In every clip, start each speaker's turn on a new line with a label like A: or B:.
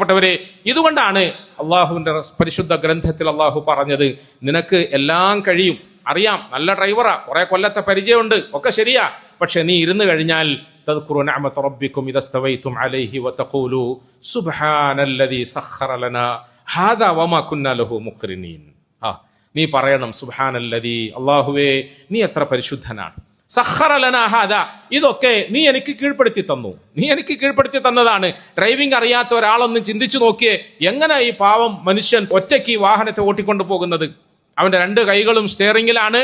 A: പ്രിയപ്പെട്ടവരെ, ഇതുകൊണ്ടാണ് അള്ളാഹുവിന്റെ പരിശുദ്ധ ഗ്രന്ഥത്തിൽ അള്ളാഹു പറഞ്ഞത്, നിനക്ക് എല്ലാം കഴിയും, അറിയാം, നല്ല ഡ്രൈവറാ, കുറെ കൊല്ലത്തെ പരിചയമുണ്ട്, ഒക്കെ ശരിയാ, പക്ഷെ നീ ഇരുന്ന് കഴിഞ്ഞാൽ തദ്കുറു നിഅമത റബ്ബിക്കും ഇദ സ്തവൈതും അലൈഹി വതഖൂലു സുബ്ഹാനല്ലദീ സഖറ ലനാ ഹാദാ വമാ കുന്നാ ലഹു മുഖ്രിനീൻ. നീ പറയണം, സുബ്ഹാനല്ലദീ, അല്ലാഹുവേ നീ എത്ര പരിശുദ്ധനാണ്, സഖറ ലനാ ഹാദാ, ഇതൊക്കെ നീ എനിക്ക് കീഴ്പ്പെടുത്തി തന്നു, നീ എനിക്ക് കീഴ്പ്പെടുത്തി തന്നതാണ്. ഡ്രൈവിംഗ് അറിയാത്ത ഒരാളൊന്ന് ചിന്തിച്ചു നോക്കിയേ, എങ്ങനെ ഈ പാവം മനുഷ്യൻ ഒറ്റയ്ക്ക് ഈ വാഹനത്തെ ഓട്ടിക്കൊണ്ടു പോകുന്നത്? അവന്റെ 2 കൈകളും സ്റ്റിയറിംഗിലാണ്,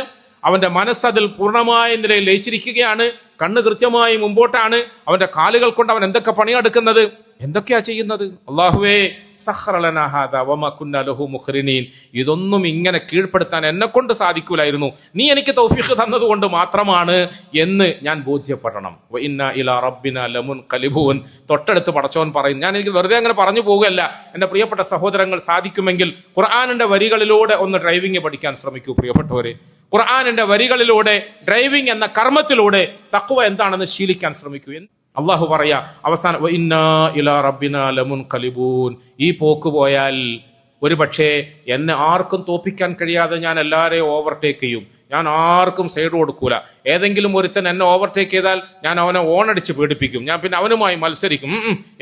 A: അവന്റെ മനസ്സതിൽ പൂർണ്ണമായ നിലയിൽ ലയിച്ചിരിക്കുകയാണ്, കണ്ണ് കൃത്യമായി മുമ്പോട്ടാണ്, അവന്റെ കാലുകൾ കൊണ്ട് അവൻ എന്തൊക്കെ പണിയെടുക്കുന്നത്, എന്തൊക്കെയാ ചെയ്യുന്നത്? അല്ലാഹുവേ സഖറ ലനാ ഹാദാ വമാ കുന്നാ ലഹു മുഖ്രിനീൻ, ഇതൊന്നും ഇങ്ങനെ കീഴ്പ്പെടുത്താൻ എന്നെ കൊണ്ട് സാധിക്കൂലായിരുന്നു, നീ എനിക്ക് തൗഫീഖ് തന്നതുകൊണ്ട് മാത്രമാണ് എന്ന് ഞാൻ ബോധ്യപ്പെടണം. വ ഇന്നാ ഇലാ റബ്ബിനാ ലമുൻഖലിബൂൻ. തൊട്ടടുത്ത് പടച്ചവൻ പറയും, ഞാൻ എനിക്ക് വെറുതെ അങ്ങനെ പറഞ്ഞു പോകുകയല്ല. എന്റെ പ്രിയപ്പെട്ട സഹോദരങ്ങൾ, സാധിക്കുമെങ്കിൽ ഖുർആനിന്റെ വരികളിലൂടെ ഒന്ന് ഡ്രൈവിംഗ് പഠിക്കാൻ ശ്രമിക്കൂ പ്രിയപ്പെട്ടവരെ. ഖുർആനിന്റെ വരികളിലൂടെ, ഡ്രൈവിംഗ് എന്ന കർമ്മത്തിലൂടെ തഖ്വ എന്താണെന്ന് ശീലിക്കാൻ ശ്രമിക്കൂ. അള്ളാഹു പറയാ അവസാനം, വ ഇന്നാ ഇലാ റബ്ബിനാ ലമുൻഖലിബൂൻ, ഈ പോക്ക് പോയാൽ ഒരു പക്ഷേ എന്നെ ആർക്കും തോപ്പിക്കാൻ കഴിയാതെ ഞാൻ എല്ലാവരെയും ഓവർടേക്ക് ചെയ്യും, ഞാൻ ആർക്കും സൈഡ് കൊടുക്കൂല. ഏതെങ്കിലും ഒരുത്തൻ എന്നെ ഓവർടേക്ക് ചെയ്താൽ ഞാൻ അവനെ ഓണടിച്ച് പേടിപ്പിക്കും, ഞാൻ പിന്നെ അവനുമായി മത്സരിക്കും,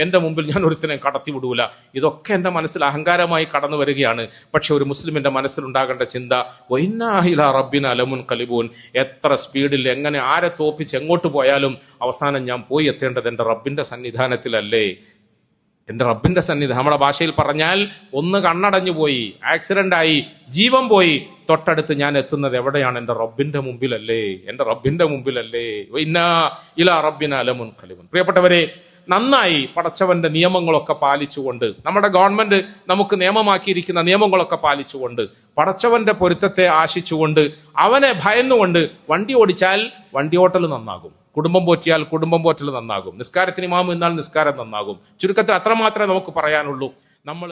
A: എന്റെ മുമ്പിൽ ഞാൻ ഒരുത്തനെ കടത്തി വിടൂല. ഇതൊക്കെ എന്റെ മനസ്സിൽ അഹങ്കാരമായി കടന്നു വരികയാണ്. പക്ഷെ ഒരു മുസ്ലിമിന്റെ മനസ്സിലുണ്ടാകേണ്ട ചിന്ത, വ ഇന്നാ ഇലാ റബ്ബിനാ ലമുൻഖലിബൂൻ, എത്ര സ്പീഡിൽ എങ്ങനെ ആരെ തോപ്പിച്ച് എങ്ങോട്ട് പോയാലും അവസാനം ഞാൻ പോയി എത്തേണ്ടത് എന്റെ റബ്ബിന്റെ സന്നിധാനത്തിലല്ലേ? എന്റെ റബ്ബിന്റെ സന്നിധാനം, നമ്മുടെ ഭാഷയിൽ പറഞ്ഞാൽ ഒന്ന് കണ്ണടഞ്ഞു പോയി, ആക്സിഡന്റ് ആയി, ജീവൻ പോയി, തൊട്ടടുത്ത് ഞാൻ എത്തുന്നത് എവിടെയാണ്? എന്റെ റബ്ബിന്റെ മുമ്പിലല്ലേ, എന്റെ റബ്ബിന്റെ മുമ്പിലല്ലേ. ഇന്നാ ഇലാ റബ്ബിനാ ലമുൻഖലിബൂൻ. പ്രിയപ്പെട്ടവരെ, നന്നായി പടച്ചവന്റെ നിയമങ്ങളൊക്കെ പാലിച്ചുകൊണ്ട്, നമ്മുടെ ഗവൺമെന്റ് നമുക്ക് നിയമമാക്കിയിരിക്കുന്ന നിയമങ്ങളൊക്കെ പാലിച്ചുകൊണ്ട്, പടച്ചവന്റെ പൊരുത്തത്തെ ആശിച്ചുകൊണ്ട്, അവനെ ഭയന്നുകൊണ്ട് വണ്ടി ഓടിച്ചാൽ വണ്ടി ഓട്ടൽ നന്നാകും, കുടുംബം പോറ്റിയാൽ കുടുംബം പോറ്റൽ നന്നാകും, നിസ്കാരത്തിന് ഇമാം നിന്നാൽ നിസ്കാരം നന്നാകും. ചുരുക്കത്തിൽ അത്രമാത്രമേ നമുക്ക് പറയാനുള്ളൂ. നമ്മൾ